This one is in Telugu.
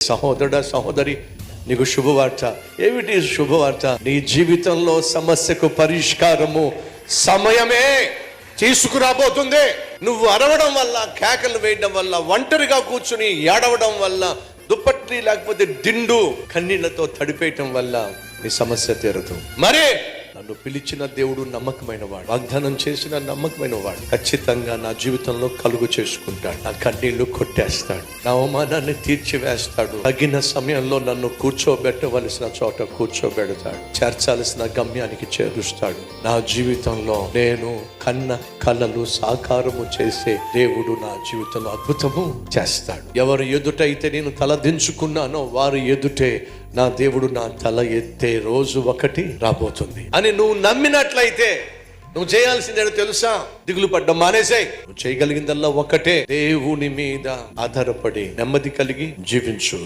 సహోదరుడా, సహోదరి, నీకు శుభవార్త. ఏమిటి శుభవార్త? నీ జీవితంలో సమస్యకు పరిష్కారము సమయమే తీసుకురాబోతుంది. నువ్వు అరవడం వల్ల, కేకలు వేయడం వల్ల, ఒంటరిగా కూర్చుని ఏడవడం వల్ల, దుప్పటి లేకపోతే దిండు కన్నీళ్లతో తడిపేయటం వల్ల నీ సమస్య తీరదు. మరే నన్ను పిలిచిన దేవుడు నమ్మకమైన వాడు, వాగ్దానం చేసిన నమ్మకమైన వాడు. ఖచ్చితంగా నా జీవితంలో కలుగు చేసుకుంటాడు. నా కన్నీళ్లు కొట్టేస్తాడు, నా అవమానాన్ని తీర్చివేస్తాడు. తగిన సమయంలో నన్ను కూర్చోబెట్టవలసిన చోట కూర్చోబెడతాడు, చేర్చాల్సిన గమ్యానికి చేరుస్తాడు. నా జీవితంలో నేను కన్న కలలు సాకారము చేసే దేవుడు నా జీవితంలో అద్భుతము చేస్తాడు. ఎవరు ఎదుటైతే నేను తల దించుకున్నానో వారు ఎదుటే నా దేవుడు నా తల ఎత్తే రోజు ఒకటి రాబోతుంది అని నువ్వు నమ్మినట్లయితే నువ్వు చేయాల్సిందేదో తెలుసా? దిగులు పడ్డం మానేసాయి. నువ్వు చేయగలిగిందల్లా ఒకటే, దేవుని మీద ఆధారపడి నెమ్మది కలిగి జీవించు.